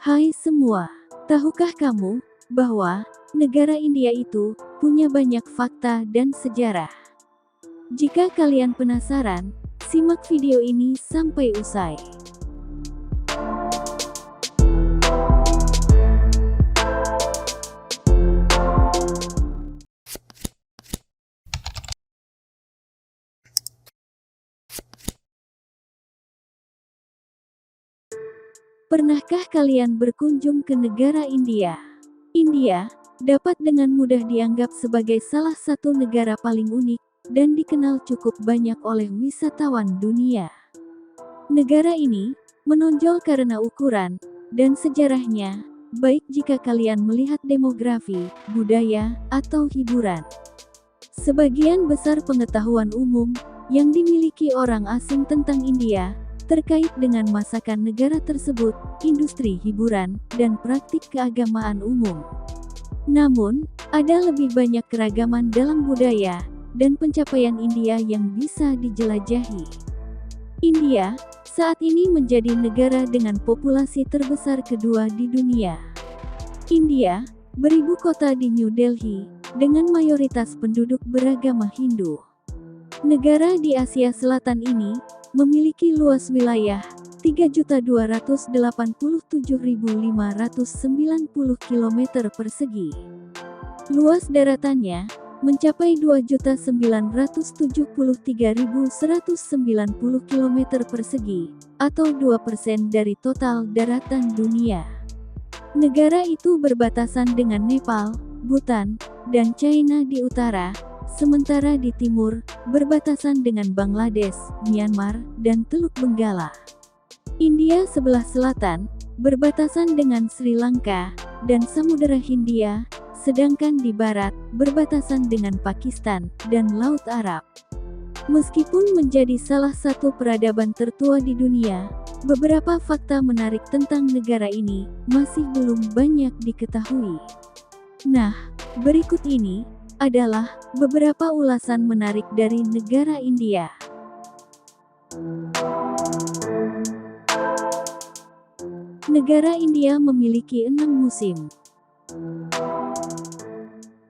Hai semua, tahukah kamu bahwa negara India itu punya banyak fakta dan sejarah? Jika kalian penasaran, simak video ini sampai usai. Pernahkah kalian berkunjung ke negara India? India dapat dengan mudah dianggap sebagai salah satu negara paling unik dan dikenal cukup banyak oleh wisatawan dunia. Negara ini menonjol karena ukuran dan sejarahnya, baik jika kalian melihat demografi, budaya, atau hiburan. Sebagian besar pengetahuan umum yang dimiliki orang asing tentang India terkait dengan masakan negara tersebut, industri hiburan, dan praktik keagamaan umum. Namun, ada lebih banyak keragaman dalam budaya dan pencapaian India yang bisa dijelajahi. India saat ini menjadi negara dengan populasi terbesar kedua di dunia. India beribu kota di New Delhi dengan mayoritas penduduk beragama Hindu. Negara di Asia Selatan ini memiliki luas wilayah 3.287.590 km persegi. Luas daratannya mencapai 2.973.190 km persegi, atau 2% dari total daratan dunia. Negara itu berbatasan dengan Nepal, Bhutan, dan China di utara, sementara di timur, berbatasan dengan Bangladesh, Myanmar, dan Teluk Benggala. India sebelah selatan, berbatasan dengan Sri Lanka, dan Samudera Hindia, sedangkan di barat, berbatasan dengan Pakistan, dan Laut Arab. Meskipun menjadi salah satu peradaban tertua di dunia, beberapa fakta menarik tentang negara ini masih belum banyak diketahui. Nah, berikut ini adalah beberapa ulasan menarik dari negara India. Negara India memiliki 6 musim.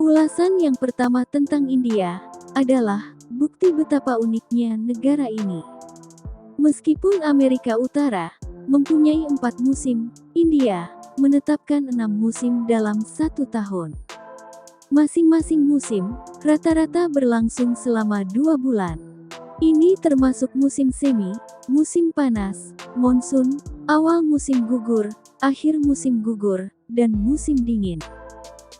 Ulasan yang pertama tentang India adalah bukti betapa uniknya negara ini. Meskipun Amerika Utara mempunyai 4 musim, India menetapkan 6 musim dalam 1 tahun. Masing-masing musim rata-rata berlangsung selama 2 bulan. Ini termasuk musim semi, musim panas, monsun, awal musim gugur, akhir musim gugur, dan musim dingin.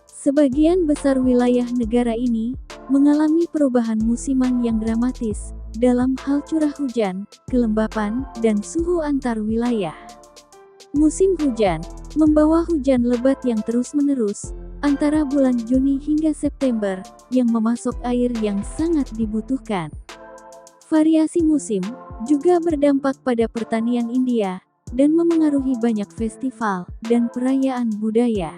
Sebagian besar wilayah negara ini mengalami perubahan musiman yang dramatis dalam hal curah hujan, kelembapan, dan suhu antar wilayah. Musim hujan membawa hujan lebat yang terus-menerus antara bulan Juni hingga September, yang memasok air yang sangat dibutuhkan. Variasi musim juga berdampak pada pertanian India dan memengaruhi banyak festival dan perayaan budaya.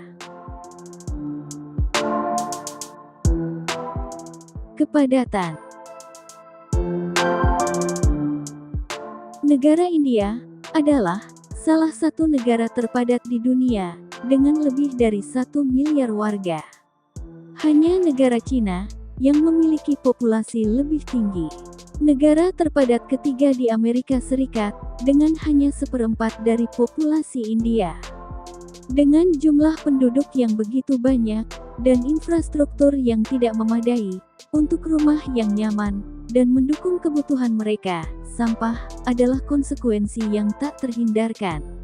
Kepadatan. Negara India adalah salah satu negara terpadat di dunia dengan lebih dari 1 miliar warga. Hanya negara Cina yang memiliki populasi lebih tinggi. Negara terpadat ketiga di Amerika Serikat dengan hanya 1/4 dari populasi India. Dengan jumlah penduduk yang begitu banyak dan infrastruktur yang tidak memadai untuk rumah yang nyaman dan mendukung kebutuhan mereka, sampah adalah konsekuensi yang tak terhindarkan.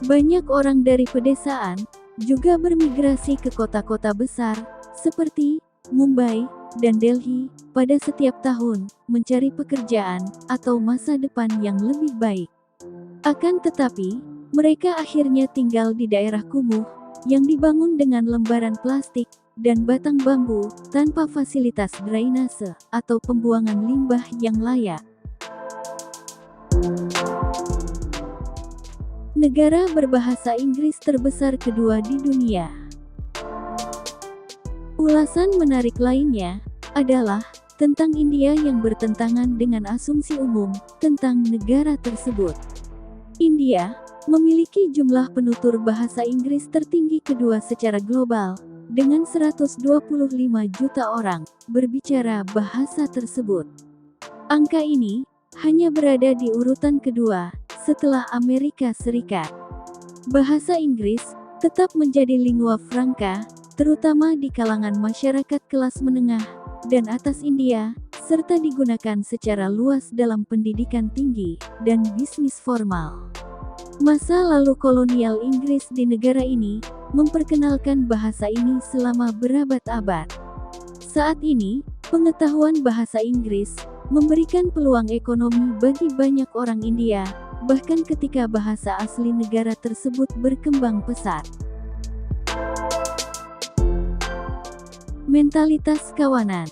Banyak orang dari pedesaan juga bermigrasi ke kota-kota besar seperti Mumbai dan Delhi pada setiap tahun, mencari pekerjaan atau masa depan yang lebih baik. Akan tetapi, mereka akhirnya tinggal di daerah kumuh yang dibangun dengan lembaran plastik dan batang bambu tanpa fasilitas drainase atau pembuangan limbah yang layak. Negara berbahasa Inggris terbesar kedua di dunia. Ulasan menarik lainnya adalah tentang India yang bertentangan dengan asumsi umum tentang negara tersebut. India memiliki jumlah penutur bahasa Inggris tertinggi kedua secara global, dengan 125 juta orang berbicara bahasa tersebut. Angka ini hanya berada di urutan kedua setelah Amerika Serikat. Bahasa Inggris tetap menjadi lingua franca, terutama di kalangan masyarakat kelas menengah dan atas India, serta digunakan secara luas dalam pendidikan tinggi dan bisnis formal. Masa lalu kolonial Inggris di negara ini memperkenalkan bahasa ini selama berabad-abad. Saat ini, pengetahuan bahasa Inggris memberikan peluang ekonomi bagi banyak orang India, bahkan ketika bahasa asli negara tersebut berkembang pesat. Mentalitas kawanan.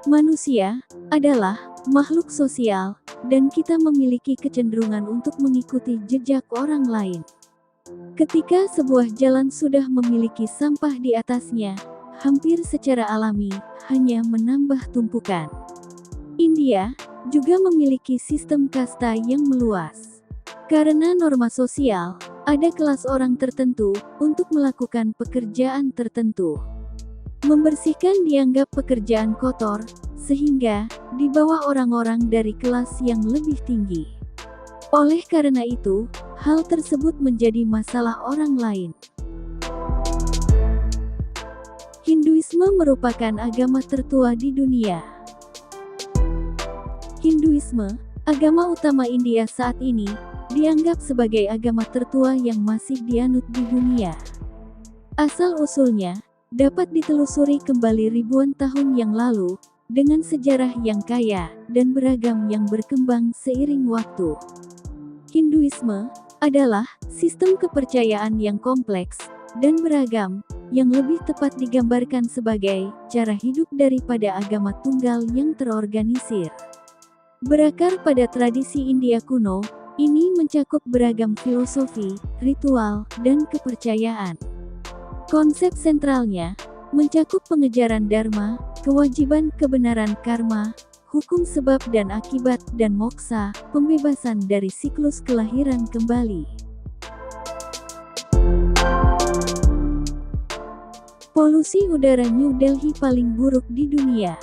Manusia adalah makhluk sosial, dan kita memiliki kecenderungan untuk mengikuti jejak orang lain. Ketika sebuah jalan sudah memiliki sampah di atasnya, hampir secara alami, hanya menambah tumpukan. India juga memiliki sistem kasta yang meluas. Karena norma sosial, ada kelas orang tertentu untuk melakukan pekerjaan tertentu. Membersihkan dianggap pekerjaan kotor, sehingga di bawah orang-orang dari kelas yang lebih tinggi. Oleh karena itu, hal tersebut menjadi masalah orang lain. Hinduisme merupakan agama tertua di dunia. Hinduisme, agama utama India saat ini, dianggap sebagai agama tertua yang masih dianut di dunia. Asal-usulnya dapat ditelusuri kembali ribuan tahun yang lalu, dengan sejarah yang kaya dan beragam yang berkembang seiring waktu. Hinduisme adalah sistem kepercayaan yang kompleks dan beragam, yang lebih tepat digambarkan sebagai cara hidup daripada agama tunggal yang terorganisir. Berakar pada tradisi India kuno, ini mencakup beragam filosofi, ritual, dan kepercayaan. Konsep sentralnya mencakup pengejaran dharma, kewajiban kebenaran karma, hukum sebab dan akibat, dan moksa, pembebasan dari siklus kelahiran kembali. Polusi udara New Delhi paling buruk di dunia.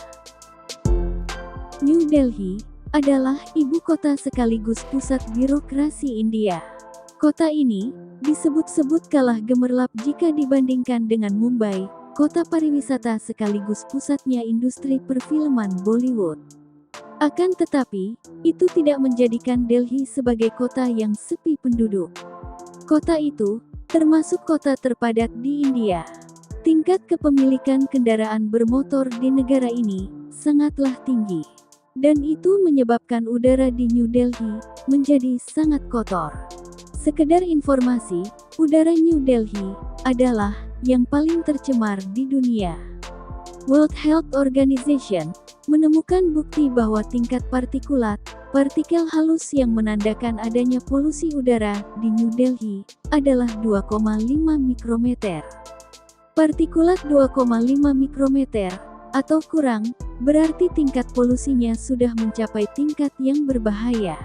New Delhi adalah ibu kota sekaligus pusat birokrasi India. Kota ini disebut-sebut kalah gemerlap jika dibandingkan dengan Mumbai, kota pariwisata sekaligus pusatnya industri perfilman Bollywood. Akan tetapi, itu tidak menjadikan Delhi sebagai kota yang sepi penduduk. Kota itu termasuk kota terpadat di India. Tingkat kepemilikan kendaraan bermotor di negara ini sangatlah tinggi. Dan itu menyebabkan udara di New Delhi menjadi sangat kotor. Sekedar informasi, udara New Delhi adalah yang paling tercemar di dunia. World Health Organization menemukan bukti bahwa tingkat partikulat, partikel halus yang menandakan adanya polusi udara di New Delhi, adalah 2,5 mikrometer. Partikulat 2,5 mikrometer, atau kurang, berarti tingkat polusinya sudah mencapai tingkat yang berbahaya.